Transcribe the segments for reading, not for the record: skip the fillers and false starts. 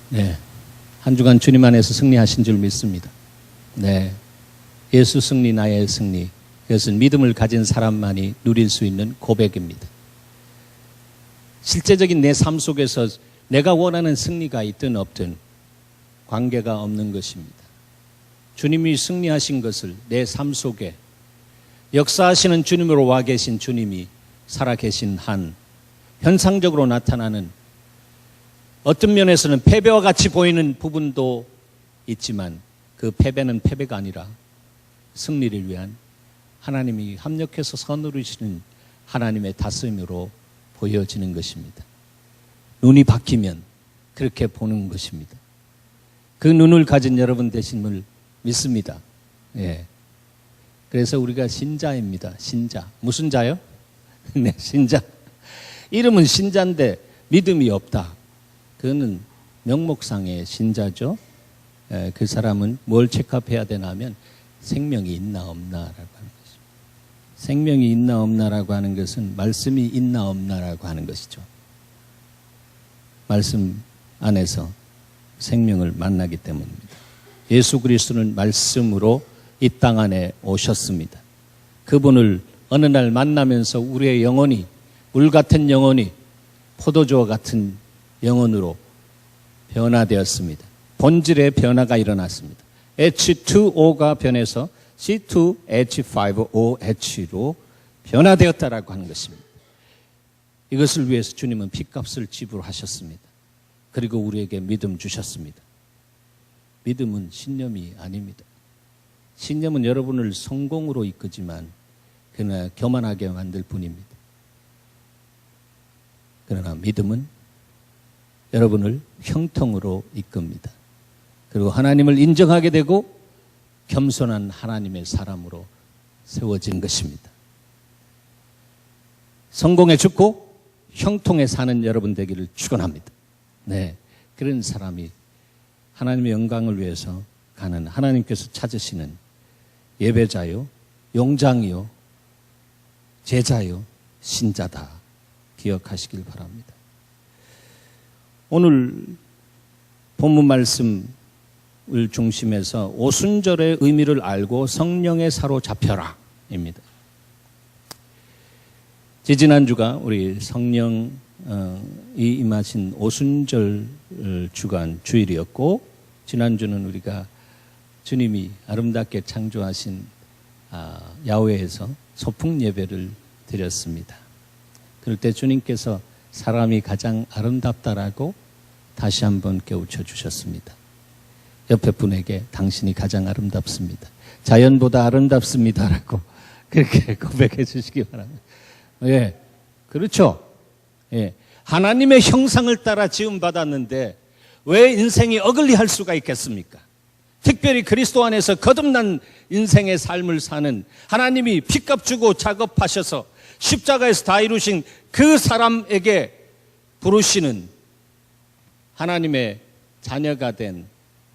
네. 한 주간 주님 안에서 승리하신 줄 믿습니다. 네. 예수 승리, 나의 승리. 그것은 믿음을 가진 사람만이 누릴 수 있는 고백입니다. 실제적인 내 삶 속에서 내가 원하는 승리가 있든 없든 관계가 없는 것입니다. 주님이 승리하신 것을 내 삶 속에 역사하시는 주님으로 와 계신 주님이 살아계신 한 현상적으로 나타나는 어떤 면에서는 패배와 같이 보이는 부분도 있지만 그 패배는 패배가 아니라 승리를 위한 하나님이 합력해서 서누르시는 하나님의 다스림으로 보여지는 것입니다. 눈이 바뀌면 그렇게 보는 것입니다. 그 눈을 가진 여러분 되심을 믿습니다. 예. 그래서 우리가 신자입니다. 신자. 무슨 자요? 네, 신자. 이름은 신자인데 믿음이 없다. 그거는 명목상의 신자죠. 예, 그 사람은 뭘 체크해야 되나 하면 생명이 있나 없나라고 하는 것입니다. 생명이 있나 없나라고 하는 것은 말씀이 있나 없나라고 하는 것이죠. 말씀 안에서 생명을 만나기 때문입니다. 예수 그리스도는 말씀으로 이 땅 안에 오셨습니다. 그분을 어느 날 만나면서 우리의 영혼이 물 같은 영혼이 포도주와 같은 영혼으로 변화되었습니다. 본질의 변화가 일어났습니다. H2O가 변해서 C2H5OH로 변화되었다라고 하는 것입니다. 이것을 위해서 주님은 핏값을 지불하셨습니다. 그리고 우리에게 믿음 주셨습니다. 믿음은 신념이 아닙니다. 신념은 여러분을 성공으로 이끄지만 그러나 교만하게 만들 뿐입니다. 그러나 믿음은 여러분을 형통으로 이끕니다. 그리고 하나님을 인정하게 되고 겸손한 하나님의 사람으로 세워진 것입니다. 성공에 죽고 형통에 사는 여러분 되기를 축원합니다. 네, 그런 사람이 하나님의 영광을 위해서 가는 하나님께서 찾으시는 예배자요, 용장이요, 제자요, 신자다 기억하시길 바랍니다. 오늘 본문 말씀을 중심해서 오순절의 의미를 알고 성령에 사로잡혀라 입니다. 지지난주가 우리 성령이 임하신 오순절 주간 주일이었고, 지난주는 우리가 주님이 아름답게 창조하신 야훼에서 소풍 예배를 드렸습니다. 그럴 때 주님께서 사람이 가장 아름답다라고 다시 한번 깨우쳐 주셨습니다. 옆에 분에게 당신이 가장 아름답습니다. 자연보다 아름답습니다라고 그렇게 고백해 주시기 바랍니다. 예, 그렇죠. 예, 하나님의 형상을 따라 지음받았는데 왜 인생이 어글리할 수가 있겠습니까? 특별히 그리스도 안에서 거듭난 인생의 삶을 사는 하나님이 핏값 주고 작업하셔서 십자가에서 다 이루신 그 사람에게 부르시는 하나님의 자녀가 된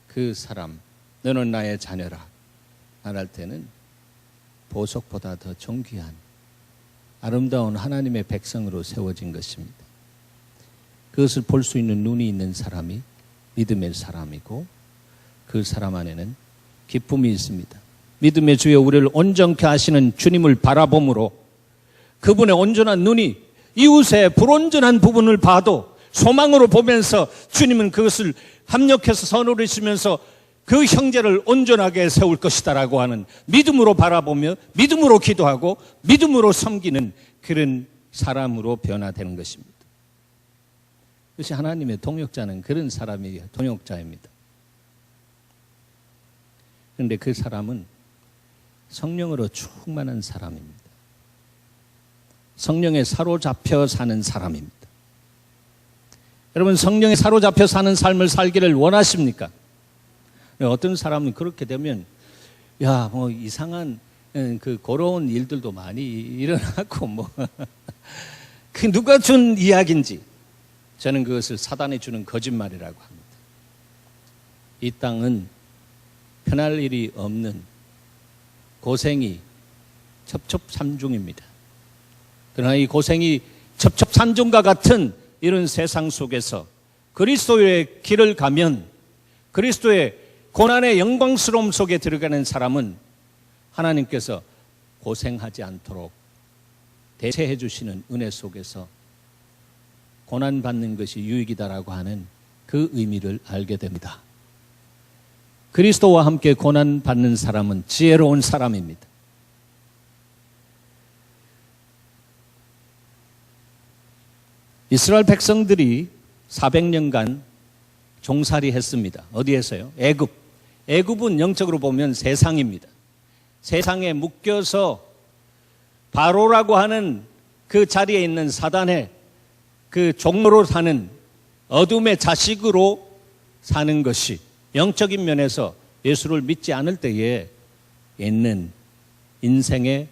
그 사람, 너는 나의 자녀라 말할 때는 보석보다 더 존귀한 아름다운 하나님의 백성으로 세워진 것입니다. 그것을 볼 수 있는 눈이 있는 사람이 믿음의 사람이고, 그 사람 안에는 기쁨이 있습니다. 믿음의 주여 우리를 온전케 하시는 주님을 바라봄으로 그분의 온전한 눈이 이웃의 불온전한 부분을 봐도 소망으로 보면서 주님은 그것을 합력해서 서누르시면서 그 형제를 온전하게 세울 것이다라고 하는 믿음으로 바라보며 믿음으로 기도하고 믿음으로 섬기는 그런 사람으로 변화되는 것입니다. 그것이 하나님의 동역자는 그런 사람이 동역자입니다. 그런데 그 사람은 성령으로 충만한 사람입니다. 성령에 사로잡혀 사는 사람입니다. 여러분, 성령에 사로잡혀 사는 삶을 살기를 원하십니까? 어떤 사람은 그렇게 되면 뭐 이상한 그 고로운 일들도 많이 일어나고 그 누가 준 이야기인지 저는 그것을 사단이 주는 거짓말이라고 합니다. 이 땅은 편할 일이 없는 고생이 첩첩산중입니다. 그러나 이 고생이 첩첩산중과 같은 이런 세상 속에서 그리스도의 길을 가면 그리스도의 고난의 영광스러움 속에 들어가는 사람은 하나님께서 고생하지 않도록 대체해 주시는 은혜 속에서 고난받는 것이 유익이다라고 하는 그 의미를 알게 됩니다. 그리스도와 함께 고난받는 사람은 지혜로운 사람입니다. 이스라엘 백성들이 400년간 종살이 했습니다. 어디에서요? 애굽. 애굽은 영적으로 보면 세상입니다. 세상에 묶여서 바로라고 하는 그 자리에 있는 사단의 그 종로로 사는 어둠의 자식으로 사는 것이 영적인 면에서 예수를 믿지 않을 때에 있는 인생의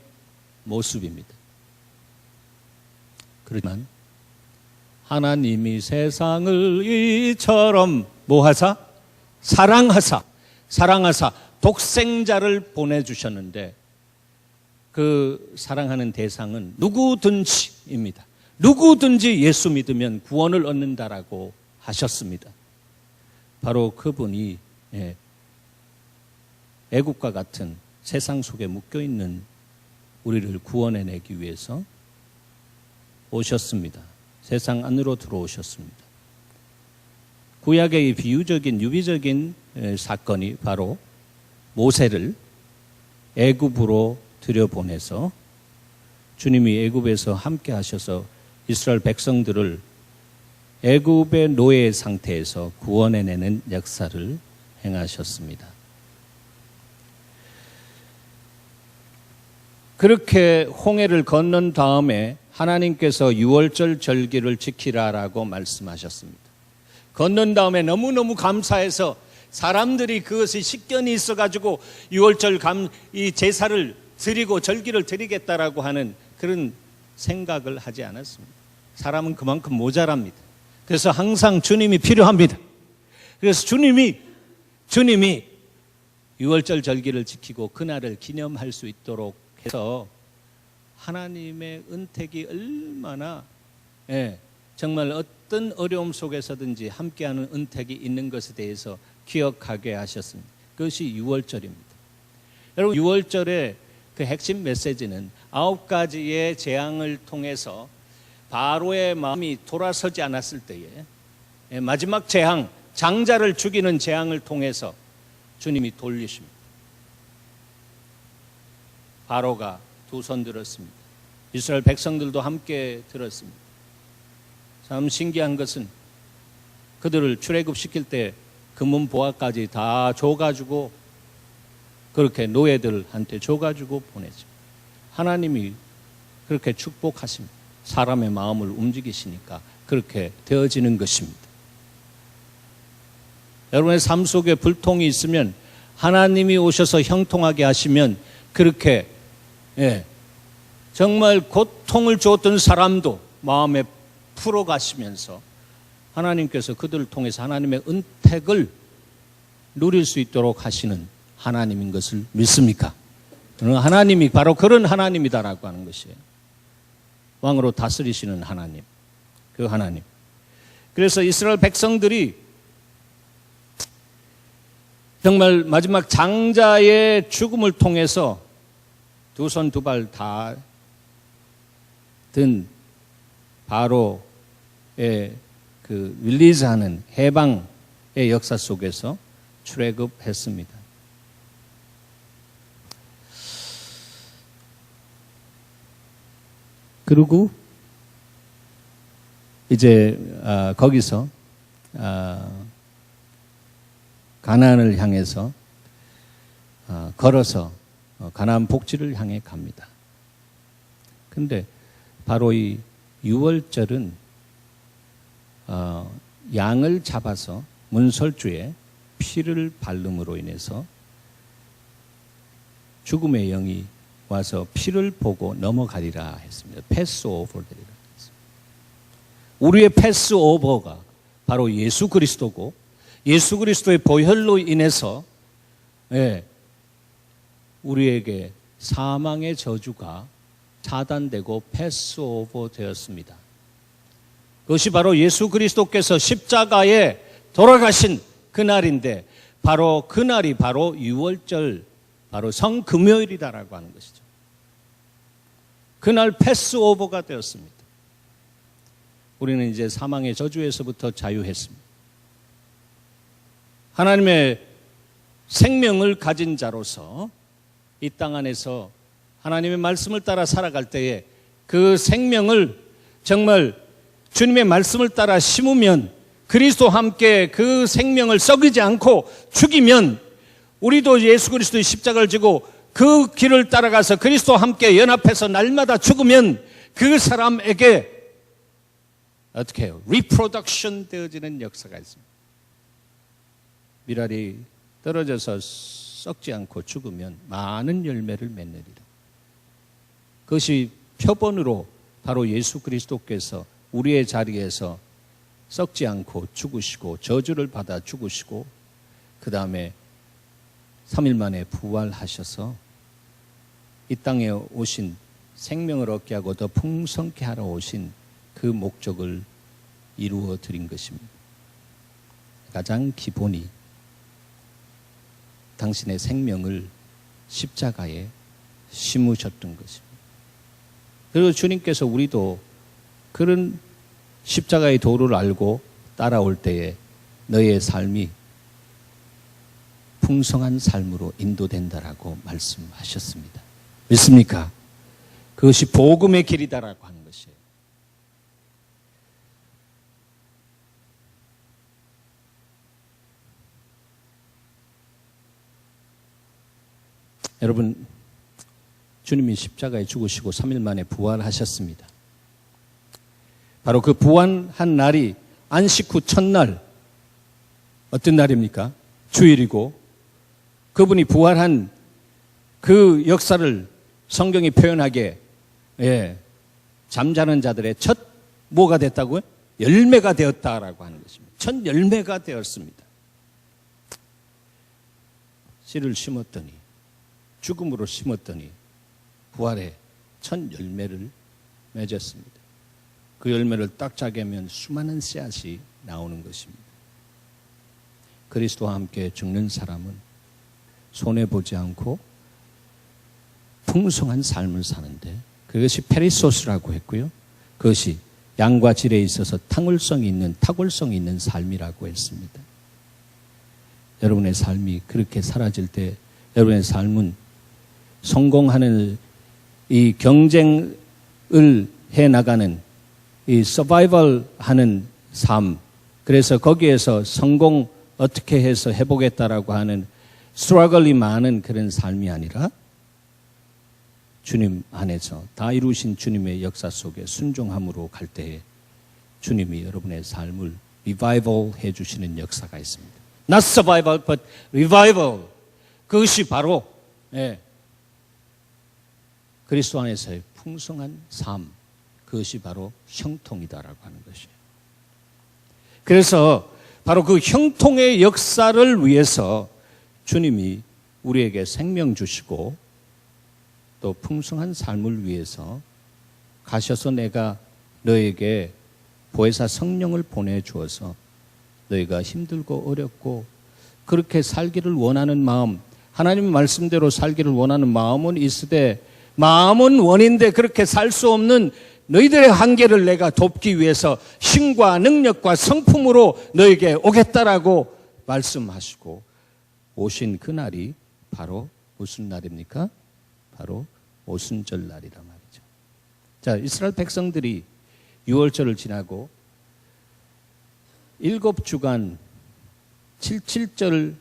모습입니다. 그렇지만 하나님이 세상을 이처럼 뭐하사? 사랑하사 독생자를 보내주셨는데 그 사랑하는 대상은 누구든지입니다. 누구든지 예수 믿으면 구원을 얻는다라고 하셨습니다. 바로 그분이 애국과 같은 세상 속에 묶여있는 우리를 구원해내기 위해서 오셨습니다. 세상 안으로 들어오셨습니다. 구약의 이 비유적인 유비적인 사건이 바로 모세를 애굽으로 들여보내서 주님이 애굽에서 함께 하셔서 이스라엘 백성들을 애굽의 노예 상태에서 구원해내는 역사를 행하셨습니다. 그렇게 홍해를 건넌 다음에 하나님께서 유월절 절기를 지키라라고 말씀하셨습니다. 건넌 다음에 너무너무 감사해서 사람들이 그것이 식견이 있어가지고 유월절 이 제사를 드리고 절기를 드리겠다라고 하는 그런 생각을 하지 않았습니다. 사람은 그만큼 모자랍니다. 그래서 항상 주님이 필요합니다. 그래서 주님이 유월절 절기를 지키고 그날을 기념할 수 있도록 해서 하나님의 은택이 얼마나 정말 어떤 어려움 속에서든지 함께하는 은택이 있는 것에 대해서 기억하게 하셨습니다. 그것이 유월절입니다. 여러분, 유월절의 그 핵심 메시지는 9가지의 재앙을 통해서 바로의 마음이 돌아서지 않았을 때에 마지막 재앙, 장자를 죽이는 재앙을 통해서 주님이 돌리십니다. 바로가 두 손 들었습니다. 이스라엘 백성들도 함께 들었습니다. 참 신기한 것은 그들을 출애굽시킬 때 금은 보화까지 다 줘가지고 그렇게 노예들한테 줘가지고 보내죠. 하나님이 그렇게 축복하십니다. 사람의 마음을 움직이시니까 그렇게 되어지는 것입니다. 여러분의 삶 속에 불통이 있으면 하나님이 오셔서 형통하게 하시면 그렇게 정말 고통을 줬던 사람도 마음에 풀어가시면서 하나님께서 그들을 통해서 하나님의 은택을 누릴 수 있도록 하시는 하나님인 것을 믿습니까? 하나님이 바로 그런 하나님이다라고 하는 것이에요. 왕으로 다스리시는 하나님, 그 하나님. 그래서 이스라엘 백성들이 정말 마지막 장자의 죽음을 통해서 두 손 두 발 다 든 바로의 그 릴리즈하는 해방의 역사 속에서 출애굽했습니다. 그리고 이제 거기서 가나안을 향해서 걸어서 가나안 복지를 향해 갑니다. 근데 바로 이 유월절은 양을 잡아서 문설주에 피를 바름으로 인해서 죽음의 영이 와서 피를 보고 넘어가리라 했습니다. 패스오버를 했습니다. 우리의 패스오버가 바로 예수 그리스도고 예수 그리스도의 보혈로 인해서 우리에게 사망의 저주가 차단되고 패스오버 되었습니다. 그것이 바로 예수 그리스도께서 십자가에 돌아가신 그날인데 바로 그날이 바로 유월절, 바로 성금요일이다라고 하는 것이죠. 그날 패스오버가 되었습니다. 우리는 이제 사망의 저주에서부터 자유했습니다. 하나님의 생명을 가진 자로서 이 땅 안에서 하나님의 말씀을 따라 살아갈 때에 그 생명을 정말 주님의 말씀을 따라 심으면, 그리스도와 함께 그 생명을 썩이지 않고 죽이면 우리도 예수 그리스도의 십자가를 지고 그 길을 따라가서 그리스도와 함께 연합해서 날마다 죽으면 그 사람에게 어떻게 해요? 리프로덕션 되어지는 역사가 있습니다. 밀알이 떨어져서 썩지 않고 죽으면 많은 열매를 맺느리라. 그것이 표본으로 바로 예수 그리스도께서 우리의 자리에서 썩지 않고 죽으시고 저주를 받아 죽으시고 그 다음에 3일 만에 부활하셔서 이 땅에 오신, 생명을 얻게 하고 더 풍성케 하러 오신 그 목적을 이루어 드린 것입니다. 가장 기본이 당신의 생명을 십자가에 심으셨던 것입니다. 그리고 주님께서 우리도 그런 십자가의 도를 알고 따라올 때에 너의 삶이 풍성한 삶으로 인도된다라고 말씀하셨습니다. 믿습니까? 그것이 복음의 길이다라고 하는 것이에요. 여러분, 주님이 십자가에 죽으시고 3일 만에 부활하셨습니다. 바로 그 부활한 날이 안식 후 첫날, 어떤 날입니까? 주일이고, 그분이 부활한 그 역사를 성경이 표현하기에 잠자는 자들의 첫 뭐가 됐다고요? 열매가 되었다라고 하는 것입니다. 첫 열매가 되었습니다. 씨를 심었더니, 죽음으로 심었더니 부활의 첫 열매를 맺었습니다. 그 열매를 딱 짜게면 수많은 씨앗이 나오는 것입니다. 그리스도와 함께 죽는 사람은 손해보지 않고 풍성한 삶을 사는데, 그것이 페리소스라고 했고요. 그것이 양과 질에 있어서 탁월성이 있는 삶이라고 했습니다. 여러분의 삶이 그렇게 사라질 때 여러분의 삶은 성공하는 이 경쟁을 해나가는 이 서바이벌 하는 삶, 그래서 거기에서 성공 어떻게 해서 해보겠다라고 하는 스트러글이 많은 그런 삶이 아니라 주님 안에서 다 이루신 주님의 역사 속에 순종함으로 갈 때에 주님이 여러분의 삶을 리바이벌 해주시는 역사가 있습니다. Not survival, but revival. 그것이 바로 그리스도 안에서의 풍성한 삶, 그것이 바로 형통이다라고 하는 것이에요. 그래서 바로 그 형통의 역사를 위해서 주님이 우리에게 생명 주시고 또 풍성한 삶을 위해서 가셔서 내가 너에게 보혜사 성령을 보내주어서 너희가 힘들고 어렵고 그렇게 살기를 원하는 마음, 하나님의 말씀대로 살기를 원하는 마음은 있으되 마음은 원인데 그렇게 살 수 없는 너희들의 한계를 내가 돕기 위해서 힘과 능력과 성품으로 너에게 오겠다라고 말씀하시고 오신 그날이 바로 무슨 날입니까? 바로 오순절 날이란 말이죠. 자, 이스라엘 백성들이 유월절을 지나고 7주간 77절이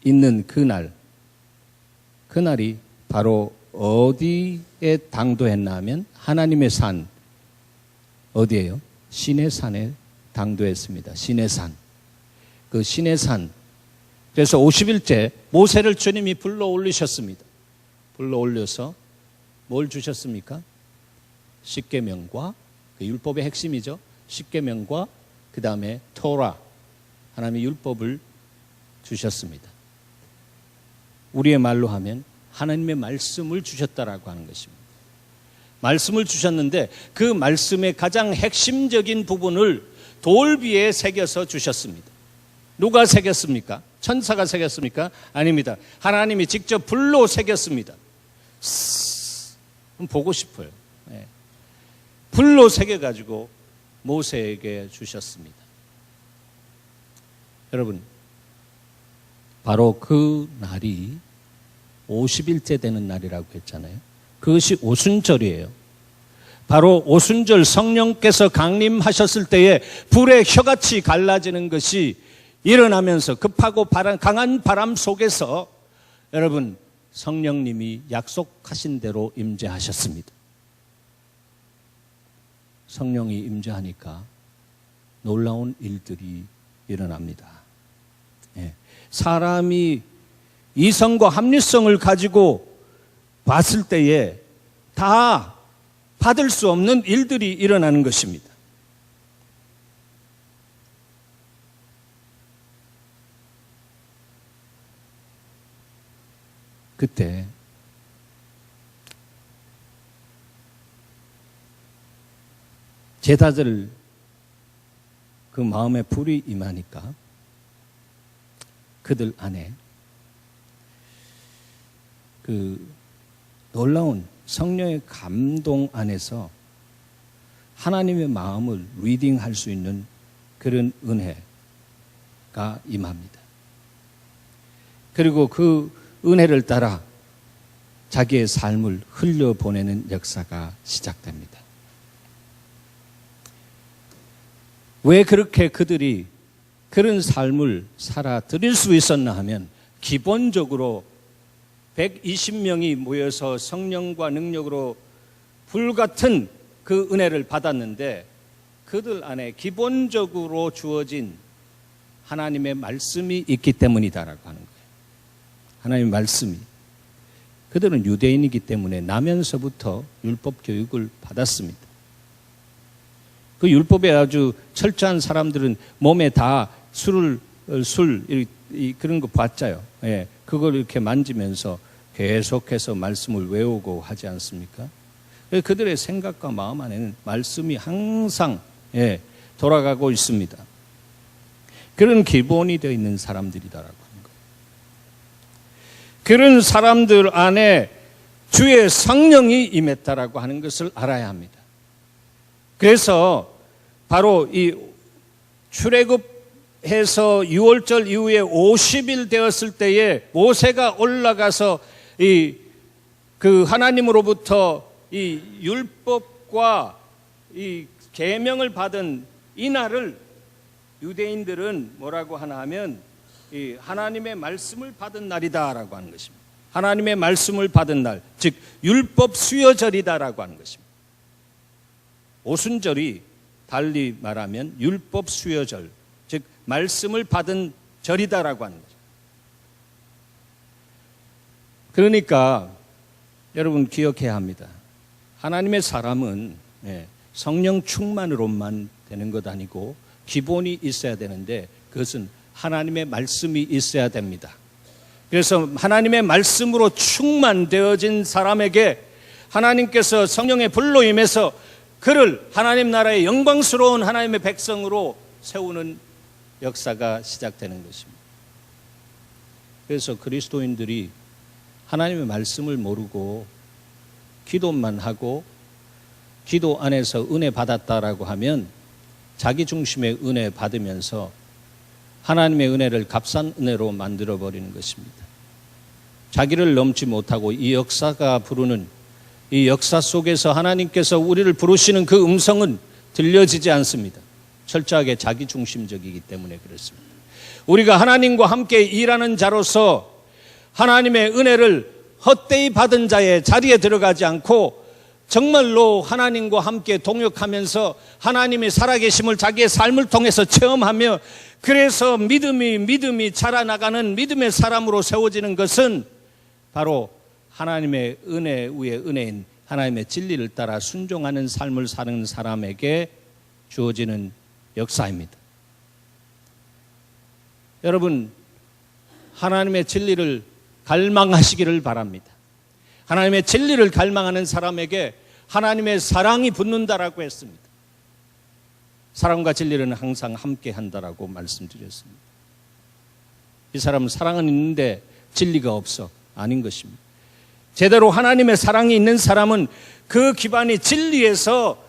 있는 그날이 바로 어디에 당도했나 면 하나님의 산, 어디예요? 시내산에 당도했습니다. 시내산. 그 시내산. 그래서 50일째 모세를 주님이 불러 올리셨습니다. 불러 올려서 뭘 주셨습니까? 십계명과 그 율법의 핵심이죠. 십계명과 그 다음에 토라, 하나님의 율법을 주셨습니다. 우리의 말로 하면 하나님의 말씀을 주셨다라고 하는 것입니다. 말씀을 주셨는데 그 말씀의 가장 핵심적인 부분을 돌 위에 새겨서 주셨습니다. 누가 새겼습니까? 천사가 새겼습니까? 아닙니다. 하나님이 직접 불로 새겼습니다. 보고 싶어요. 네. 불로 새겨가지고 모세에게 주셨습니다. 여러분, 바로 그 날이 50일째 되는 날이라고 했잖아요. 그것이 오순절이에요. 바로 오순절 성령께서 강림하셨을 때에 불의 혀같이 갈라지는 것이 일어나면서 급하고 강한 바람 속에서 여러분 성령님이 약속하신 대로 임재하셨습니다. 성령이 임재하니까 놀라운 일들이 일어납니다. 예. 사람이 이성과 합리성을 가지고 봤을 때에 다 받을 수 없는 일들이 일어나는 것입니다. 그때 제자들 그 마음에 불이 임하니까 그들 안에 그 놀라운 성령의 감동 안에서 하나님의 마음을 리딩할 수 있는 그런 은혜가 임합니다. 그리고 그 은혜를 따라 자기의 삶을 흘려보내는 역사가 시작됩니다. 왜 그렇게 그들이 그런 삶을 살아 드릴 수 있었나 하면 기본적으로 120명이 모여서 성령과 능력으로 불같은 그 은혜를 받았는데 그들 안에 기본적으로 주어진 하나님의 말씀이 있기 때문이다라고 하는 거예요. 하나님의 말씀이. 그들은 유대인이기 때문에 나면서부터 율법 교육을 받았습니다. 그 율법에 아주 철저한 사람들은 몸에 다 술 그런 거 봤자요. 예, 그걸 이렇게 만지면서 계속해서 말씀을 외우고 하지 않습니까? 그들의 생각과 마음 안에는 말씀이 항상 돌아가고 있습니다. 그런 기본이 되어 있는 사람들이다라고 하는 거예요. 그런 사람들 안에 주의 성령이 임했다라고 하는 것을 알아야 합니다. 그래서 바로 이 출애굽해서 6월절 이후에 50일 되었을 때에 모세가 올라가서 그 하나님으로부터 이 율법과 이 계명을 받은 이 날을 유대인들은 뭐라고 하나 하면 이 하나님의 말씀을 받은 날이다라고 하는 것입니다. 하나님의 말씀을 받은 날, 즉 율법 수여절이다라고 하는 것입니다. 오순절이 달리 말하면 율법 수여절, 즉 말씀을 받은 절이다라고 하는 거죠. 그러니까 여러분 기억해야 합니다. 하나님의 사람은 성령 충만으로만 되는 것 아니고 기본이 있어야 되는데 그것은 하나님의 말씀이 있어야 됩니다. 그래서 하나님의 말씀으로 충만되어진 사람에게 하나님께서 성령의 불로 임해서 그를 하나님 나라의 영광스러운 하나님의 백성으로 세우는 역사가 시작되는 것입니다. 그래서 그리스도인들이 하나님의 말씀을 모르고 기도만 하고 기도 안에서 은혜 받았다라고 하면 자기 중심의 은혜 받으면서 하나님의 은혜를 값싼 은혜로 만들어버리는 것입니다. 자기를 넘지 못하고 이 역사가 부르는 이 역사 속에서 하나님께서 우리를 부르시는 그 음성은 들려지지 않습니다. 철저하게 자기 중심적이기 때문에 그렇습니다. 우리가 하나님과 함께 일하는 자로서 하나님의 은혜를 헛되이 받은 자의 자리에 들어가지 않고 정말로 하나님과 함께 동역하면서 하나님의 살아계심을 자기의 삶을 통해서 체험하며 그래서 믿음이 자라나가는 믿음의 사람으로 세워지는 것은 바로 하나님의 은혜 위에 은혜인 하나님의 진리를 따라 순종하는 삶을 사는 사람에게 주어지는 역사입니다. 여러분, 하나님의 진리를 갈망하시기를 바랍니다. 하나님의 진리를 갈망하는 사람에게 하나님의 사랑이 붙는다라고 했습니다. 사랑과 진리는 항상 함께 한다라고 말씀드렸습니다. 이 사람은 사랑은 있는데 진리가 없어. 아닌 것입니다. 제대로 하나님의 사랑이 있는 사람은 그 기반이 진리에서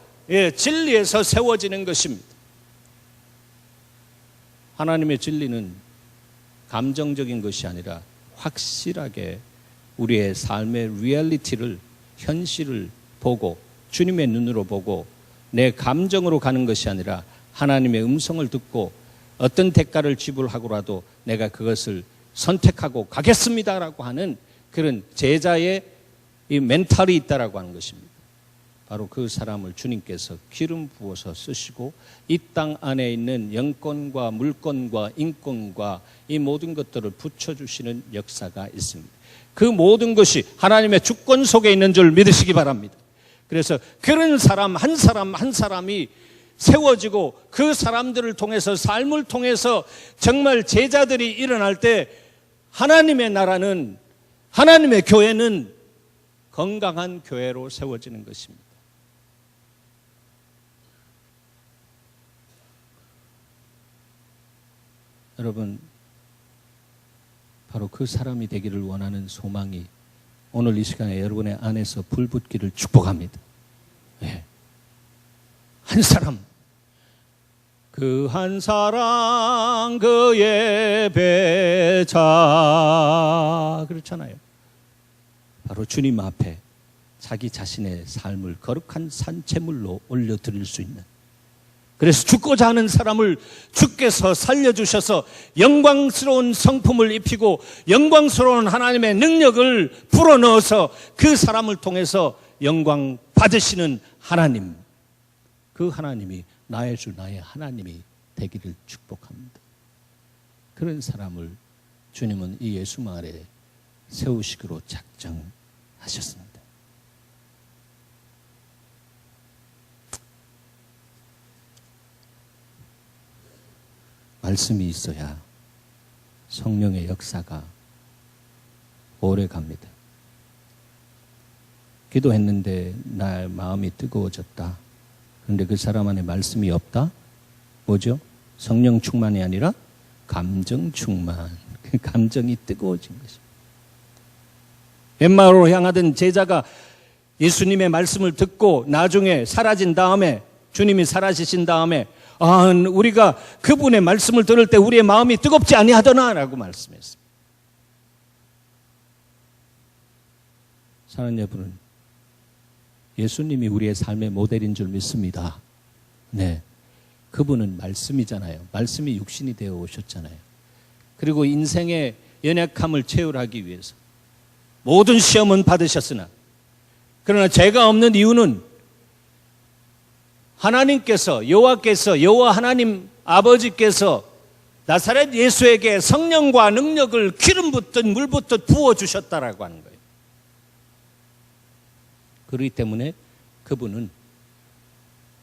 세워지는 것입니다. 하나님의 진리는 감정적인 것이 아니라 확실하게 우리의 삶의 리얼리티를, 현실을 보고 주님의 눈으로 보고 내 감정으로 가는 것이 아니라 하나님의 음성을 듣고 어떤 대가를 지불하고라도 내가 그것을 선택하고 가겠습니다라고 하는 그런 제자의 이 멘탈이 있다라고 하는 것입니다. 바로 그 사람을 주님께서 기름 부어서 쓰시고 이 땅 안에 있는 영권과 물권과 인권과 이 모든 것들을 붙여주시는 역사가 있습니다. 그 모든 것이 하나님의 주권 속에 있는 줄 믿으시기 바랍니다. 그래서 그런 사람 한 사람이 세워지고 그 사람들을 통해서, 삶을 통해서 정말 제자들이 일어날 때 하나님의 나라는, 하나님의 교회는 건강한 교회로 세워지는 것입니다. 여러분, 바로 그 사람이 되기를 원하는 소망이 오늘 이 시간에 여러분의 안에서 불붙기를 축복합니다. 네. 한 사람, 그 한 사랑 그 예배자, 그렇잖아요. 바로 주님 앞에 자기 자신의 삶을 거룩한 산채물로 올려드릴 수 있는, 그래서 죽고자 하는 사람을 주께서 살려주셔서 영광스러운 성품을 입히고 영광스러운 하나님의 능력을 불어넣어서 그 사람을 통해서 영광 받으시는 하나님, 그 하나님이 나의 주 나의 하나님이 되기를 축복합니다. 그런 사람을 주님은 이 예수 마을에 세우시기로 작정하셨습니다. 말씀이 있어야 성령의 역사가 오래 갑니다. 기도했는데 나의 마음이 뜨거워졌다. 그런데 그 사람 안에 말씀이 없다? 뭐죠? 성령 충만이 아니라 감정 충만. 그 감정이 뜨거워진 것입니다. 엠마오로 향하던 제자가 예수님의 말씀을 듣고 나중에 사라진 다음에, 주님이 사라지신 다음에 우리가 그분의 말씀을 들을 때 우리의 마음이 뜨겁지 아니하더나 라고 말씀했습니다. 사랑하는 여러분, 예수님이 우리의 삶의 모델인 줄 믿습니다. 네, 그분은 말씀이잖아요. 말씀이 육신이 되어 오셨잖아요. 그리고 인생의 연약함을 채울하기 위해서 모든 시험은 받으셨으나, 그러나 죄가 없는 이유는 하나님께서, 여호와 하나님 아버지께서 나사렛 예수에게 성령과 능력을 기름 붓듯 물 붓듯 부어주셨다라고 하는 거예요. 그렇기 때문에 그분은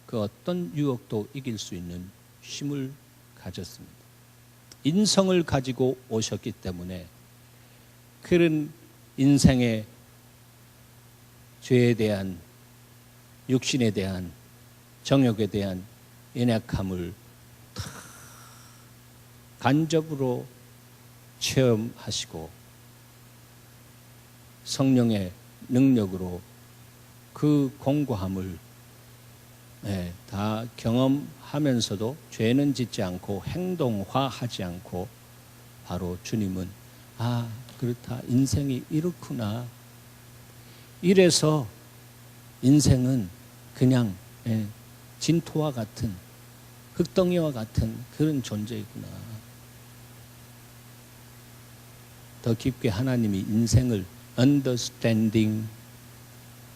그 어떤 유혹도 이길 수 있는 힘을 가졌습니다. 인성을 가지고 오셨기 때문에 그런 인생의 죄에 대한, 육신에 대한, 정욕에 대한 연약함을 다 간접으로 체험하시고 성령의 능력으로 그 공고함을 다 경험하면서도 죄는 짓지 않고 행동화하지 않고, 바로 주님은 그렇다, 인생이 이렇구나, 이래서 인생은 그냥 진토와 같은, 흙덩이와 같은 그런 존재이구나. 더 깊게 하나님이 인생을 understanding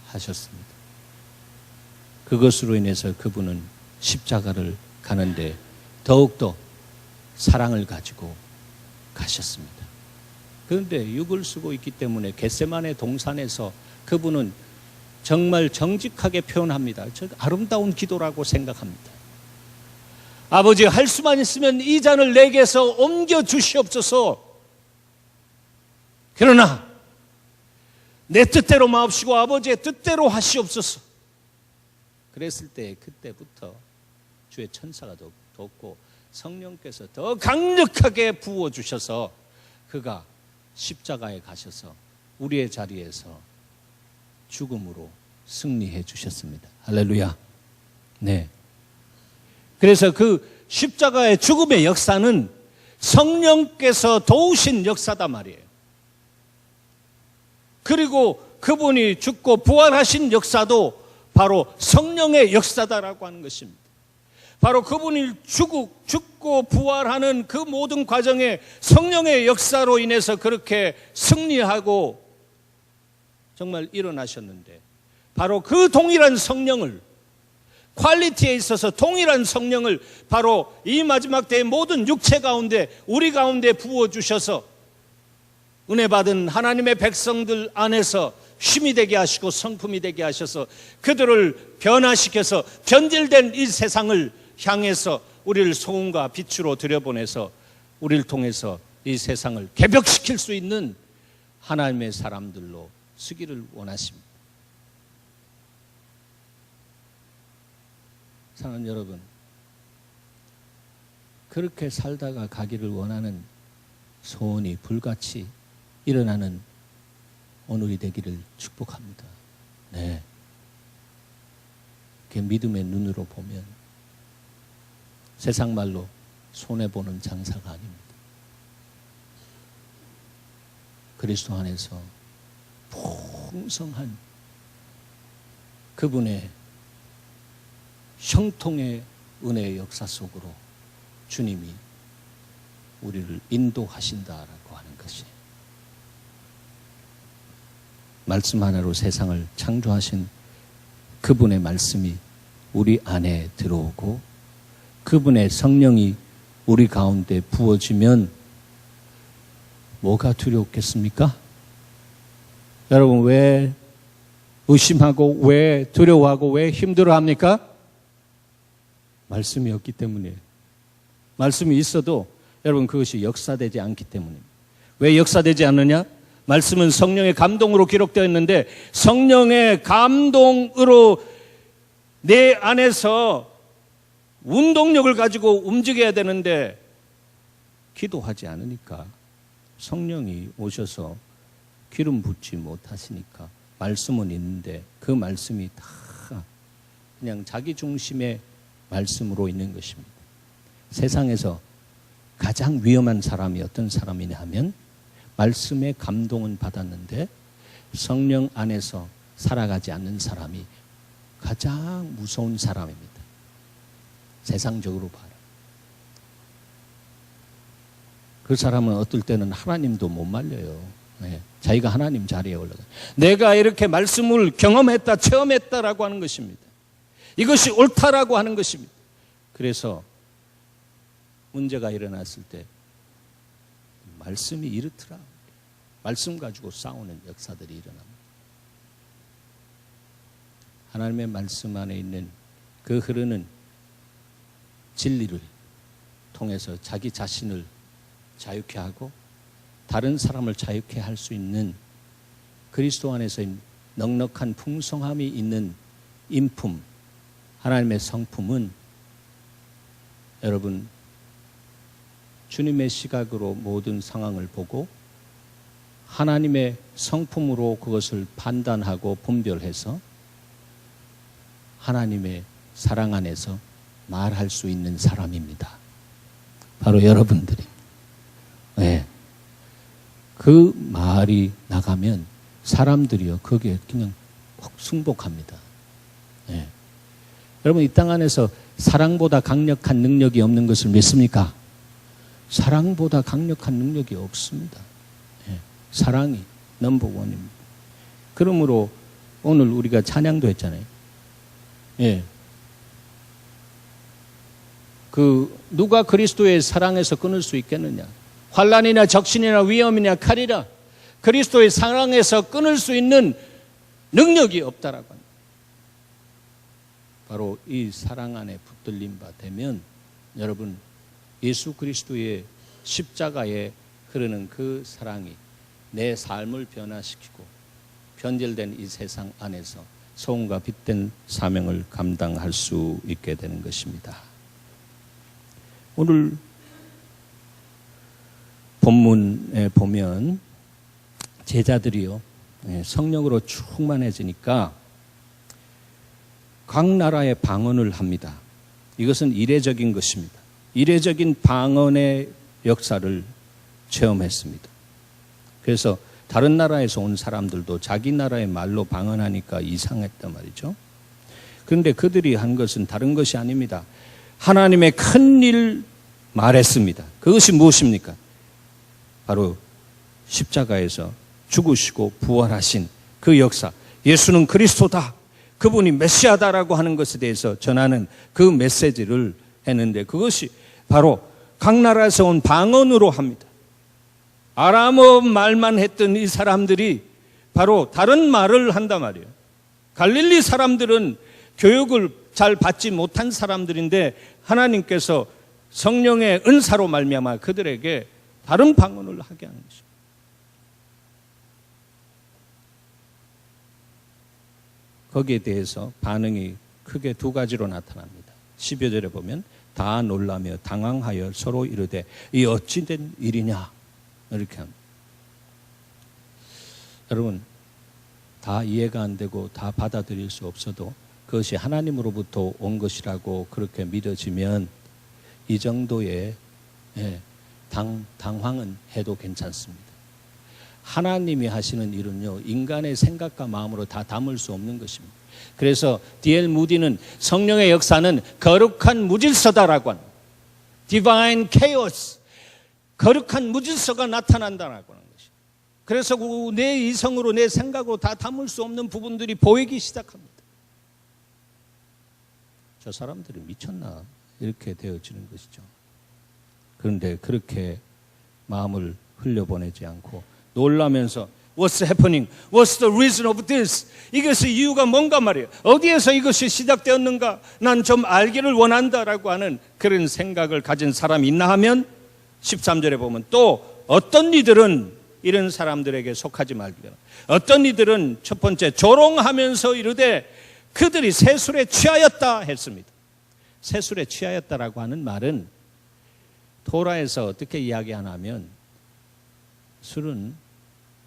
하셨습니다. 그것으로 인해서 그분은 십자가를 가는데 더욱더 사랑을 가지고 가셨습니다. 그런데 육을 쓰고 있기 때문에 겟세마네 동산에서 그분은 정말 정직하게 표현합니다. 저 아름다운 기도라고 생각합니다. 아버지, 할 수만 있으면 이 잔을 내게서 옮겨 주시옵소서. 그러나 내 뜻대로 마옵시고 아버지의 뜻대로 하시옵소서. 그랬을 때 그때부터 주의 천사가 돕고 성령께서 더 강력하게 부어주셔서 그가 십자가에 가셔서 우리의 자리에서 죽음으로 승리해 주셨습니다. 할렐루야. 네. 그래서 그 십자가의 죽음의 역사는 성령께서 도우신 역사다 말이에요. 그리고 그분이 죽고 부활하신 역사도 바로 성령의 역사다라고 하는 것입니다. 바로 그분이 죽고 부활하는 그 모든 과정에 성령의 역사로 인해서 그렇게 승리하고 정말 일어나셨는데, 바로 그 동일한 성령을, 퀄리티에 있어서 동일한 성령을 바로 이 마지막 때의 모든 육체 가운데, 우리 가운데 부어주셔서 은혜 받은 하나님의 백성들 안에서 힘이 되게 하시고 성품이 되게 하셔서 그들을 변화시켜서 변질된 이 세상을 향해서 우리를 소금과 빛으로 들여보내서 우리를 통해서 이 세상을 개벽시킬 수 있는 하나님의 사람들로 쓰기를 원하십니다. 사랑하는 여러분, 그렇게 살다가 가기를 원하는 소원이 불같이 일어나는 오늘이 되기를 축복합니다. 네. 그 믿음의 눈으로 보면 세상 말로 손해보는 장사가 아닙니다. 그리스도 안에서 풍성한 그분의 형통의 은혜의 역사 속으로 주님이 우리를 인도하신다라고 하는 것이, 말씀 하나로 세상을 창조하신 그분의 말씀이 우리 안에 들어오고 그분의 성령이 우리 가운데 부어지면 뭐가 두렵겠습니까? 여러분, 왜 의심하고 왜 두려워하고 왜 힘들어합니까? 말씀이 없기 때문이에요. 말씀이 있어도 여러분 그것이 역사되지 않기 때문입니다. 왜 역사되지 않느냐? 말씀은 성령의 감동으로 기록되어 있는데, 성령의 감동으로 내 안에서 운동력을 가지고 움직여야 되는데 기도하지 않으니까, 성령이 오셔서 기름 붓지 못하시니까 말씀은 있는데 그 말씀이 다 그냥 자기 중심의 말씀으로 있는 것입니다. 세상에서 가장 위험한 사람이 어떤 사람이냐 하면, 말씀의 감동은 받았는데 성령 안에서 살아가지 않는 사람이 가장 무서운 사람입니다. 세상적으로 봐라. 그 사람은 어떨 때는 하나님도 못 말려요. 네. 자기가 하나님 자리에 올라가. 내가 이렇게 말씀을 경험했다, 체험했다라고 하는 것입니다. 이것이 옳다라고 하는 것입니다. 그래서 문제가 일어났을 때 말씀이 이렇더라. 말씀 가지고 싸우는 역사들이 일어납니다. 하나님의 말씀 안에 있는 그 흐르는 진리를 통해서 자기 자신을 자유케 하고 다른 사람을 자유케 할 수 있는 그리스도 안에서의 넉넉한 풍성함이 있는 인품, 하나님의 성품은 여러분 주님의 시각으로 모든 상황을 보고 하나님의 성품으로 그것을 판단하고 분별해서 하나님의 사랑 안에서 말할 수 있는 사람입니다. 바로 여러분들이. 네. 그 말이 나가면 사람들이요 거기에 그냥 승복합니다. 네. 여러분, 이 땅 안에서 사랑보다 강력한 능력이 없는 것을 믿습니까? 사랑보다 강력한 능력이 없습니다. 네. 사랑이 넘버원입니다. 그러므로 오늘 우리가 찬양도 했잖아요. 예. 누가 그리스도의 사랑에서 끊을 수 있겠느냐? 환난이나 적신이나 위험이나 칼이라 그리스도의 사랑에서 끊을 수 있는 능력이 없다라고 합니다. 바로 이 사랑 안에 붙들림 바 되면 여러분, 예수 그리스도의 십자가에 흐르는 그 사랑이 내 삶을 변화시키고 변절된 이 세상 안에서 소원과 빗된 사명을 감당할 수 있게 되는 것입니다. 오늘 본문에 보면 제자들이요, 성령으로 충만해지니까 각 나라의 방언을 합니다. 이것은 이례적인 것입니다. 이례적인 방언의 역사를 체험했습니다. 그래서 다른 나라에서 온 사람들도 자기 나라의 말로 방언하니까 이상했단 말이죠. 그런데 그들이 한 것은 다른 것이 아닙니다. 하나님의 큰 일 말했습니다. 그것이 무엇입니까? 바로 십자가에서 죽으시고 부활하신 그 역사, 예수는 그리스도다, 그분이 메시아다라고 하는 것에 대해서 전하는 그 메시지를 했는데, 그것이 바로 각 나라에서 온 방언으로 합니다. 아람어 말만 했던 이 사람들이 바로 다른 말을 한단 말이에요. 갈릴리 사람들은 교육을 잘 받지 못한 사람들인데 하나님께서 성령의 은사로 말미암아 그들에게 다른 방언을 하게 하는 것입니다. 거기에 대해서 반응이 크게 두 가지로 나타납니다. 12여 절에 보면 다 놀라며 당황하여 서로 이르되 이 어찌 된 일이냐, 이렇게 합니다. 여러분, 다 이해가 안 되고 다 받아들일 수 없어도 그것이 하나님으로부터 온 것이라고 그렇게 믿어지면 이 정도의 당황은 해도 괜찮습니다. 하나님이 하시는 일은요, 인간의 생각과 마음으로 다 담을 수 없는 것입니다. 그래서 D.L. 무디는 성령의 역사는 거룩한 무질서다라고 합니다. Divine Chaos, 거룩한 무질서가 나타난다라고 하는 것이죠. 그래서 내 이성으로, 내 생각으로 다 담을 수 없는 부분들이 보이기 시작합니다. 저 사람들이 미쳤나, 이렇게 되어지는 것이죠. 그런데 그렇게 마음을 흘려보내지 않고 놀라면서 What's happening? What's the reason of this? 이것의 이유가 뭔가 말이에요. 어디에서 이것이 시작되었는가? 난 좀 알기를 원한다라고 하는 그런 생각을 가진 사람이 있나 하면 13절에 보면 또 어떤 이들은 이런 사람들에게 속하지 말기를, 어떤 이들은 첫 번째 조롱하면서 이르되 그들이 세술에 취하였다 했습니다. 세술에 취하였다라고 하는 말은 토라에서 어떻게 이야기하냐면 술은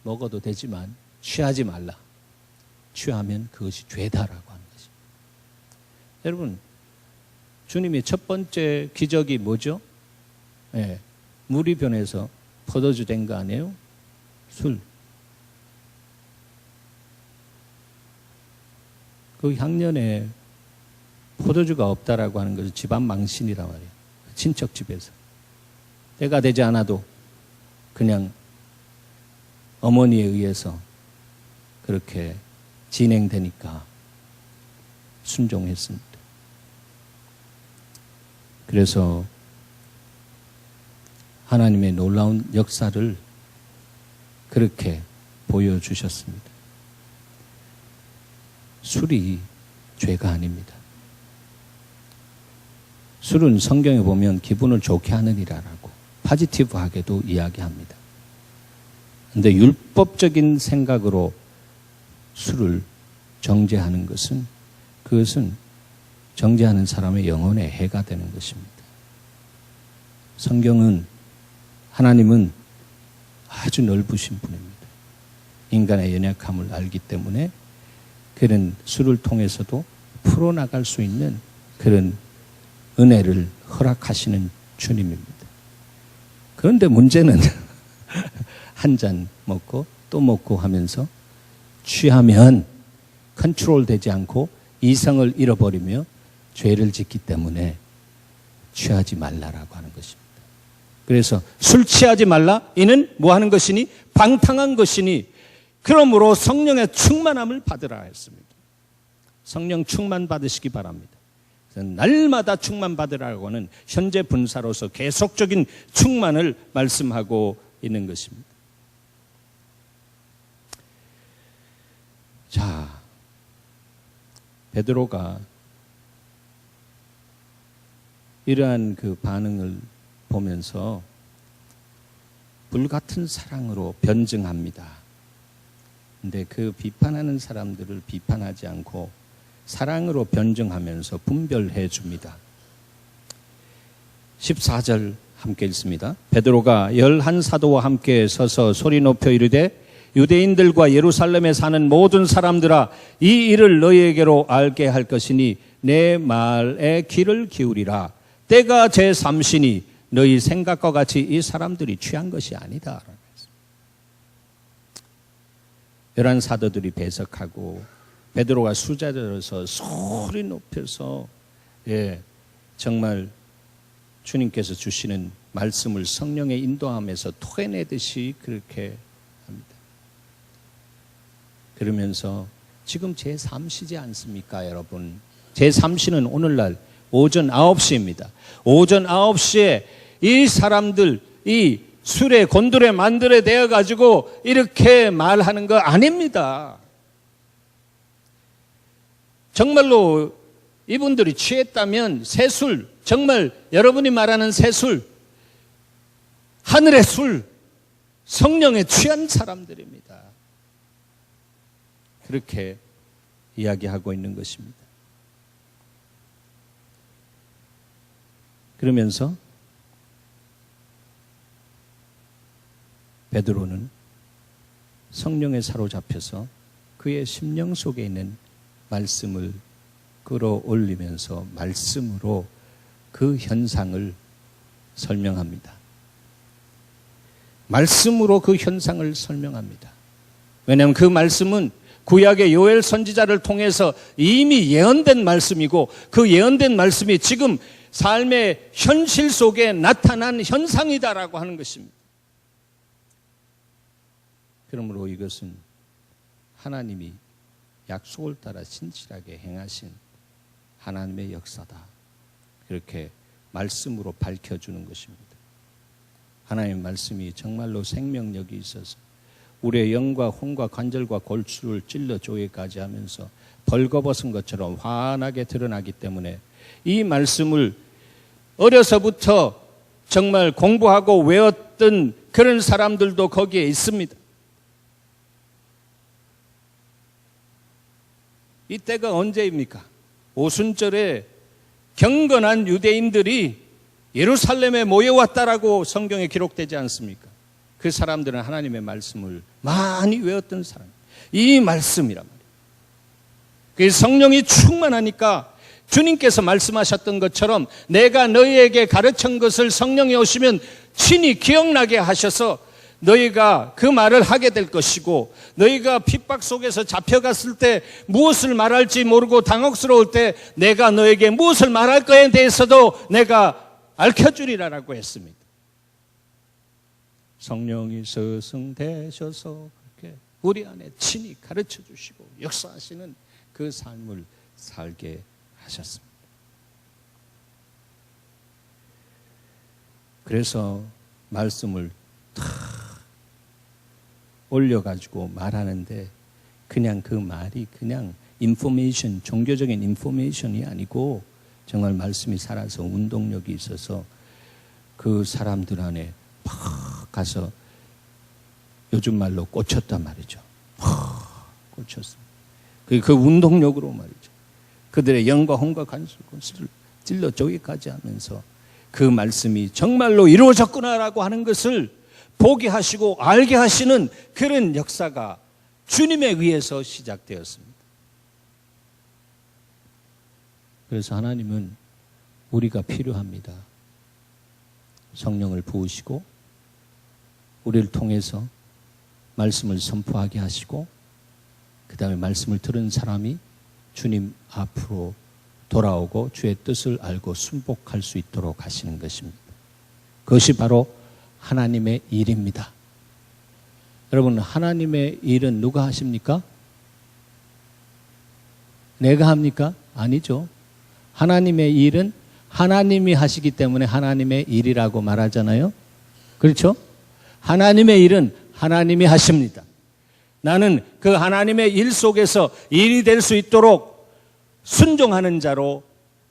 먹어도 되지만 취하지 말라. 취하면 그것이 죄다라고 하는 것입니다. 여러분, 주님의 첫 번째 기적이 뭐죠? 물이 변해서 포도주 된 거 아니에요? 술. 그 향년에 포도주가 없다라고 하는 것은 집안 망신이란 말이에요. 친척 집에서. 때가 되지 않아도 그냥 어머니에 의해서 그렇게 진행되니까 순종했습니다. 그래서 하나님의 놀라운 역사를 그렇게 보여주셨습니다. 술이 죄가 아닙니다. 술은 성경에 보면 기분을 좋게 하는 일이라고 파지티브하게도 이야기합니다. 그런데 율법적인 생각으로 술을 정죄하는 것은, 그것은 정죄하는 사람의 영혼에 해가 되는 것입니다. 성경은, 하나님은 아주 넓으신 분입니다. 인간의 연약함을 알기 때문에 그런 술을 통해서도 풀어나갈 수 있는 그런 은혜를 허락하시는 주님입니다. 그런데 문제는 한 잔 먹고 또 먹고 하면서 취하면 컨트롤 되지 않고 이성을 잃어버리며 죄를 짓기 때문에 취하지 말라라고 하는 것입니다. 그래서 술 취하지 말라, 이는 뭐 하는 것이니? 방탕한 것이니, 그러므로 성령의 충만함을 받으라 했습니다. 성령 충만 받으시기 바랍니다. 날마다 충만 받으라고 하는 현재 분사로서 계속적인 충만을 말씀하고 있는 것입니다. 자, 베드로가 이러한 그 반응을 보면서 불같은 사랑으로 변증합니다. 근데 그 비판하는 사람들을 비판하지 않고 사랑으로 변증하면서 분별해 줍니다. 14절 함께 읽습니다. 베드로가 11사도와 함께 서서 소리 높여 이르되 유대인들과 예루살렘에 사는 모든 사람들아, 이 일을 너희에게로 알게 할 것이니 내 말에 귀를 기울이라. 때가 제3시니 너희 생각과 같이 이 사람들이 취한 것이 아니다. 11사도들이 배석하고 베드로가 수자들어서 소리 높여서 정말 주님께서 주시는 말씀을 성령의 인도함에서 토해내듯이 그렇게 합니다. 그러면서 지금 제3시지 않습니까, 여러분? 제3시는 오늘날 오전 9시입니다. 오전 9시에 이 사람들, 이 술에 곤두레 만들어 되어 가지고 이렇게 말하는 거 아닙니다. 정말로 이분들이 취했다면 새술, 정말 여러분이 말하는 새술, 하늘의 술, 성령에 취한 사람들입니다. 그렇게 이야기하고 있는 것입니다. 그러면서 베드로는 성령에 사로잡혀서 그의 심령 속에 있는 말씀을 끌어올리면서 말씀으로 그 현상을 설명합니다. 말씀으로 그 현상을 설명합니다. 왜냐하면 그 말씀은 구약의 요엘 선지자를 통해서 이미 예언된 말씀이고 그 예언된 말씀이 지금 삶의 현실 속에 나타난 현상이다라고 하는 것입니다. 그러므로 이것은 하나님이 약속을 따라 신실하게 행하신 하나님의 역사다. 그렇게 말씀으로 밝혀주는 것입니다. 하나님의 말씀이 정말로 생명력이 있어서 우리의 영과 혼과 관절과 골수를 찔러 쪼개까지 하면서 벌거벗은 것처럼 환하게 드러나기 때문에 이 말씀을 어려서부터 정말 공부하고 외웠던 그런 사람들도 거기에 있습니다. 이때가 언제입니까? 오순절에 경건한 유대인들이 예루살렘에 모여왔다라고 성경에 기록되지 않습니까? 그 사람들은 하나님의 말씀을 많이 외웠던 사람. 이 말씀이란 말이에요. 그 성령이 충만하니까 주님께서 말씀하셨던 것처럼 내가 너희에게 가르친 것을 성령이 오시면 친히 기억나게 하셔서 너희가 그 말을 하게 될 것이고 너희가 핍박 속에서 잡혀갔을 때 무엇을 말할지 모르고 당혹스러울 때 내가 너에게 무엇을 말할 거에 대해서도 내가 알려주리라라고 했습니다. 성령이 스승되셔서 그렇게 우리 안에 친히 가르쳐 주시고 역사하시는 그 삶을 살게 하셨습니다. 그래서 말씀을 다 올려가지고 말하는데 그냥 그 말이 그냥 인포메이션, 종교적인 인포메이션이 아니고 정말 말씀이 살아서 운동력이 있어서 그 사람들 안에 팍 가서 요즘 말로 꽂혔단 말이죠. 팍 꽂혔습니다. 그 운동력으로 말이죠. 그들의 영과 혼과 관심을 찔러 쪼개까지 하면서 그 말씀이 정말로 이루어졌구나라고 하는 것을 보게 하시고 알게 하시는 그런 역사가 주님에 의해서 시작되었습니다. 그래서 하나님은 우리가 필요합니다. 성령을 부으시고 우리를 통해서 말씀을 선포하게 하시고 그 다음에 말씀을 들은 사람이 주님 앞으로 돌아오고 주의 뜻을 알고 순복할 수 있도록 하시는 것입니다. 그것이 바로 하나님의 일입니다. 여러분, 하나님의 일은 누가 하십니까? 내가 합니까? 아니죠. 하나님의 일은 하나님이 하시기 때문에 하나님의 일이라고 말하잖아요. 그렇죠? 하나님의 일은 하나님이 하십니다. 나는 그 하나님의 일 속에서 일이 될 수 있도록 순종하는 자로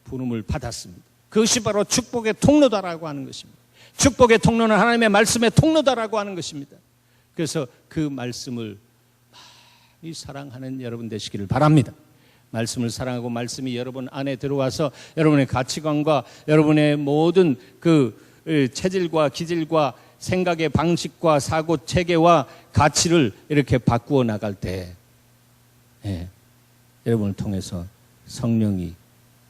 부름을 받았습니다. 그것이 바로 축복의 통로다라고 하는 것입니다. 축복의 통로는 하나님의 말씀의 통로다라고 하는 것입니다. 그래서 그 말씀을 막 이 사랑하는 여러분 되시기를 바랍니다. 말씀을 사랑하고 말씀이 여러분 안에 들어와서 여러분의 가치관과 여러분의 모든 그 체질과 기질과 생각의 방식과 사고 체계와 가치를 이렇게 바꾸어 나갈 때 여러분을 통해서 성령이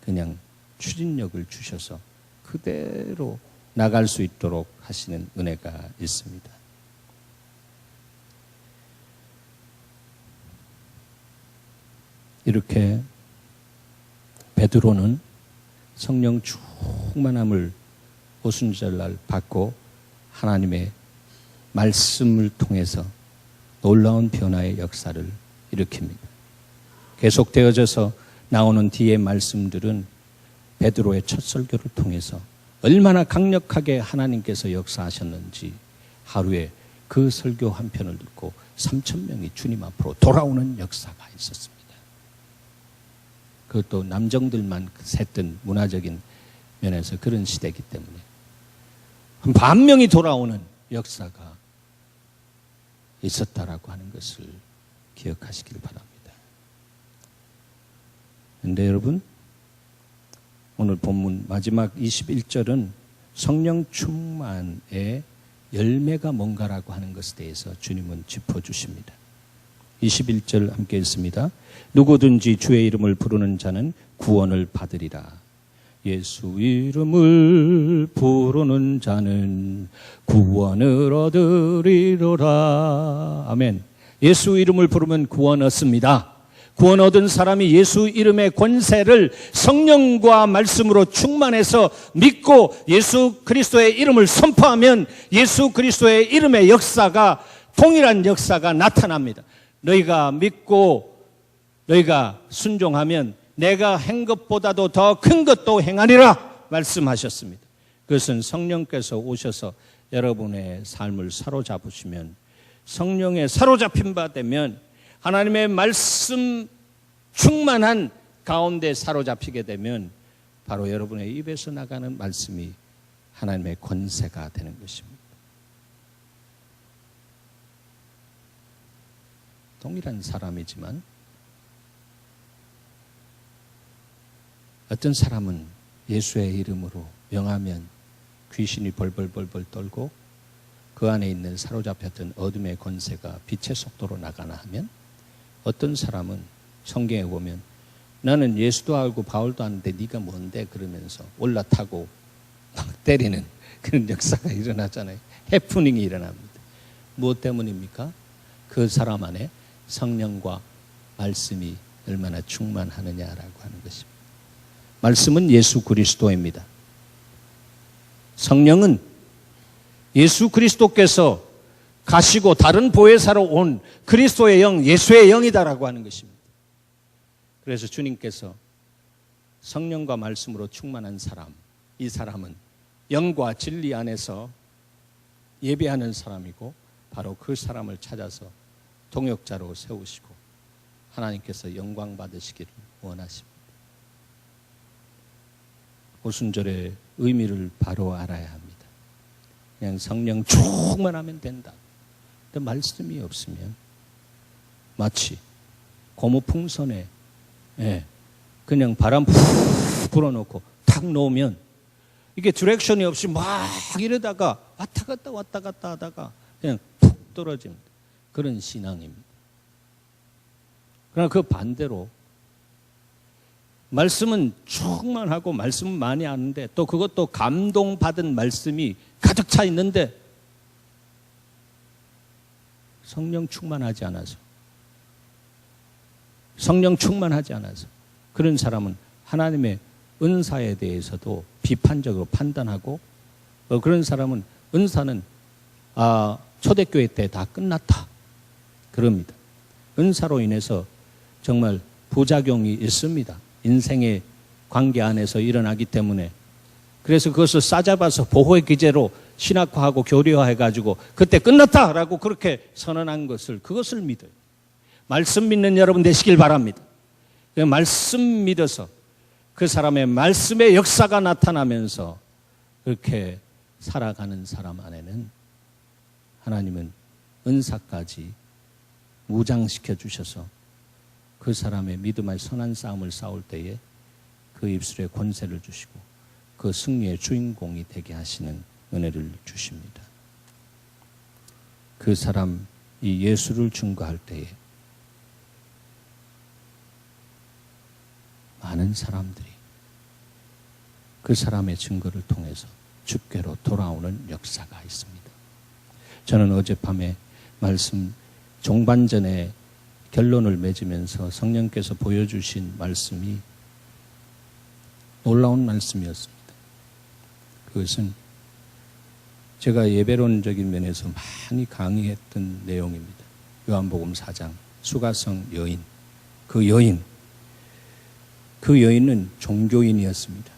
그냥 추진력을 주셔서 그대로 나갈 수 있도록 하시는 은혜가 있습니다. 이렇게 베드로는 성령 충만함을 오순절날 받고 하나님의 말씀을 통해서 놀라운 변화의 역사를 일으킵니다. 계속되어져서 나오는 뒤의 말씀들은 베드로의 첫 설교를 통해서 얼마나 강력하게 하나님께서 역사하셨는지 하루에 그 설교 한 편을 듣고 3,000명이 주님 앞으로 돌아오는 역사가 있었습니다. 그것도 남정들만 샜던 문화적인 면에서 그런 시대이기 때문에 한 10,000명이 돌아오는 역사가 있었다라고 하는 것을 기억하시길 바랍니다. 그런데 여러분, 오늘 본문 마지막 21절은 성령 충만의 열매가 뭔가라고 하는 것에 대해서 주님은 짚어주십니다. 21절 함께 읽습니다. 누구든지 주의 이름을 부르는 자는 구원을 받으리라. 예수 이름을 부르는 자는 구원을 얻으리로라. 아멘. 예수 이름을 부르면 구원 얻습니다. 구원 얻은 사람이 예수 이름의 권세를 성령과 말씀으로 충만해서 믿고 예수 그리스도의 이름을 선포하면 예수 그리스도의 이름의 역사가, 동일한 역사가 나타납니다. 너희가 믿고 너희가 순종하면 내가 한 것보다도 더 큰 것도 행하리라 말씀하셨습니다. 그것은 성령께서 오셔서 여러분의 삶을 사로잡으시면, 성령에 사로잡힌 바 되면, 하나님의 말씀 충만한 가운데 사로잡히게 되면 바로 여러분의 입에서 나가는 말씀이 하나님의 권세가 되는 것입니다. 동일한 사람이지만 어떤 사람은 예수의 이름으로 명하면 귀신이 벌벌벌벌 떨고 그 안에 있는 사로잡혔던 어둠의 권세가 빛의 속도로 나가나 하면, 어떤 사람은 성경에 보면 나는 예수도 알고 바울도 아는데 네가 뭔데 그러면서 올라타고 막 때리는 그런 역사가 일어나잖아요. 해프닝이 일어납니다. 무엇 때문입니까? 그 사람 안에 성령과 말씀이 얼마나 충만하느냐라고 하는 것입니다. 말씀은 예수 그리스도입니다. 성령은 예수 그리스도께서 가시고 다른 보혜사로 온 그리스도의 영, 예수의 영이다라고 하는 것입니다. 그래서 주님께서 성령과 말씀으로 충만한 사람, 이 사람은 영과 진리 안에서 예배하는 사람이고 바로 그 사람을 찾아서 동역자로 세우시고 하나님께서 영광 받으시기를 원하십니다. 오순절의 의미를 바로 알아야 합니다. 그냥 성령 충만하면 된다. 근데 말씀이 없으면 마치 고무풍선에 그냥 바람 푹 불어놓고 탁 놓으면 이게 디렉션이 없이 막 이러다가 왔다 갔다 하다가 그냥 푹 떨어집니다. 그런 신앙입니다. 그러나 그 반대로 말씀은 충만하고 말씀은 많이 아는데 또 그것도 감동받은 말씀이 가득 차 있는데 성령 충만하지 않아서 그런 사람은 하나님의 은사에 대해서도 비판적으로 판단하고 그런 사람은 은사는 초대교회 때 다 끝났다 그럽니다. 은사로 인해서 정말 부작용이 있습니다. 인생의 관계 안에서 일어나기 때문에. 그래서 그것을 싸잡아서 보호의 기제로 신학화하고 교리화해가지고 그때 끝났다라고 그렇게 선언한 그것을 믿어요. 말씀 믿는 여러분 되시길 바랍니다. 말씀 믿어서 그 사람의 말씀의 역사가 나타나면서 그렇게 살아가는 사람 안에는 하나님은 은사까지 무장시켜 주셔서 그 사람의 믿음의 선한 싸움을 싸울 때에 그 입술에 권세를 주시고 그 승리의 주인공이 되게 하시는 은혜를 주십니다. 그 사람이 예수를 증거할 때에 많은 사람들이 그 사람의 증거를 통해서 주께로 돌아오는 역사가 있습니다. 저는 어젯밤에 말씀 종반전에 결론을 맺으면서 성령께서 보여주신 말씀이 놀라운 말씀이었습니다. 그것은 제가 예배론적인 면에서 많이 강의했던 내용입니다. 요한복음 4장 수가성 여인, 그 여인은 종교인이었습니다.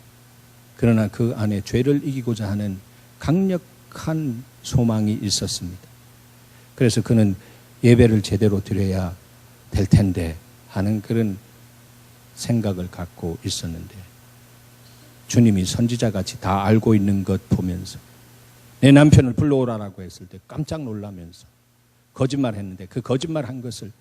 그러나 그 안에 죄를 이기고자 하는 강력한 소망이 있었습니다. 그래서 그는 예배를 제대로 드려야 될 텐데 하는 그런 생각을 갖고 있었는데 주님이 선지자같이 다 알고 있는 것 보면서 내 남편을 불러오라라고 했을 때 깜짝 놀라면서 거짓말했는데 그 거짓말한 것을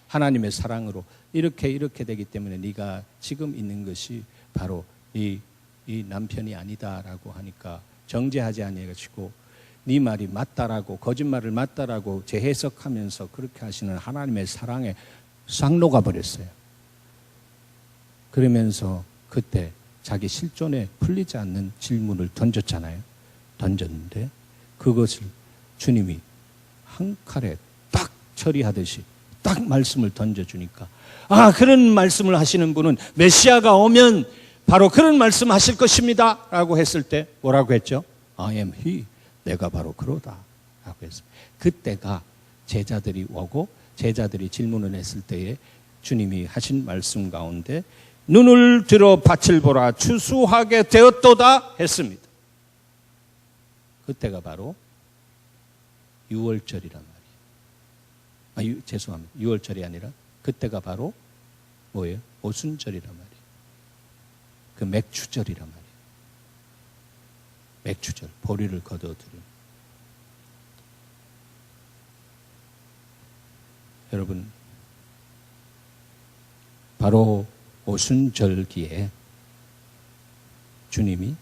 하나님의 사랑으로 이렇게 되기 때문에 네가 지금 있는 것이 바로 이 남편이 아니다라고 하니까 정죄하지 아니하시고 네 말이 맞다라고 거짓말을 맞다라고 재해석하면서 그렇게 하시는 하나님의 사랑에 싹 녹아버렸어요. 그러면서 그때 자기 실존에 풀리지 않는 질문을 던졌잖아요. 던졌는데 그것을 주님이 한 칼에 딱 처리하듯이 딱 말씀을 던져주니까 그런 말씀을 하시는 분은 메시아가 오면 바로 그런 말씀 하실 것입니다 라고 했을 때 뭐라고 했죠? I am he. 내가 바로 그러다 라고 했습니다. 그때가 제자들이 오고 제자들이 질문을 했을 때에 주님이 하신 말씀 가운데 눈을 들어 밭을 보라 추수하게 되었도다 했습니다. 그때가 바로 6월절이란 말이에요. 죄송합니다. 6월절이 아니라 그때가 바로 뭐예요? 오순절이란 말이에요. 그 맥추절이란 말이에요. 맥추절, 보리를 거둬들인. 여러분, 바로 오순절기에 주님이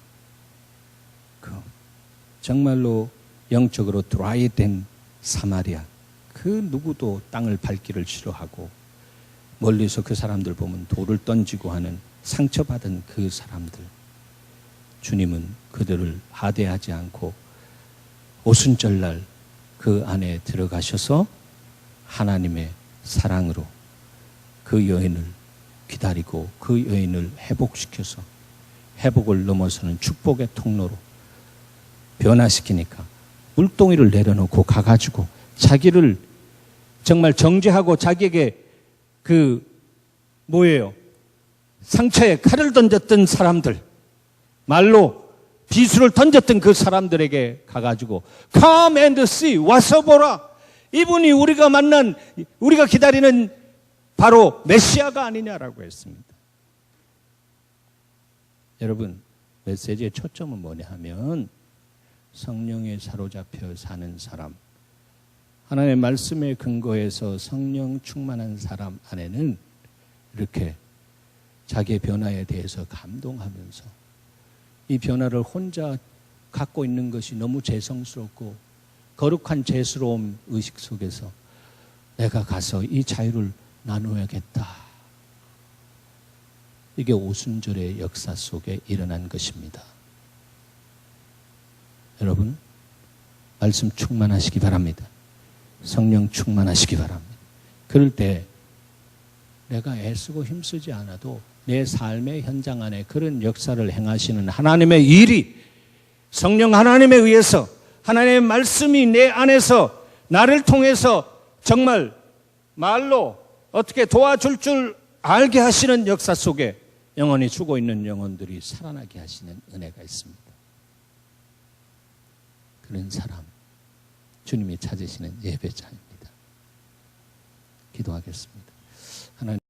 정말로 영적으로 드라이된 사마리아, 그 누구도 땅을 밟기를 싫어하고 멀리서 그 사람들 보면 돌을 던지고 하는 상처받은 그 사람들, 주님은 그들을 하대하지 않고 오순절날 그 안에 들어가셔서 하나님의 사랑으로 그 여인을 기다리고 그 여인을 회복시켜서 회복을 넘어서는 축복의 통로로 변화시키니까 물동이를 내려놓고 가가지고 자기를 정말 정죄하고 자기에게 상처에 칼을 던졌던 사람들, 말로 비수를 던졌던 그 사람들에게 가가지고 Come and see, 와서 보라. 이분이 우리가 기다리는 바로 메시아가 아니냐라고 했습니다. 여러분, 메시지의 초점은 뭐냐 하면 성령에 사로잡혀 사는 사람, 하나님의 말씀에 근거해서 성령 충만한 사람 안에는 이렇게 자기의 변화에 대해서 감동하면서 이 변화를 혼자 갖고 있는 것이 너무 죄성스럽고 거룩한 죄스러움 의식 속에서 내가 가서 이 자유를 나누어야겠다. 이게 오순절의 역사 속에 일어난 것입니다. 여러분, 말씀 충만하시기 바랍니다. 성령 충만하시기 바랍니다. 그럴 때 내가 애쓰고 힘쓰지 않아도 내 삶의 현장 안에 그런 역사를 행하시는 하나님의 일이 성령 하나님에 의해서 하나님의 말씀이 내 안에서 나를 통해서 정말 말로 어떻게 도와줄 줄 알게 하시는 역사 속에 영원히 죽어 있는 영혼들이 살아나게 하시는 은혜가 있습니다. 그런 사람, 주님이 찾으시는 예배자입니다. 기도하겠습니다. 하나님.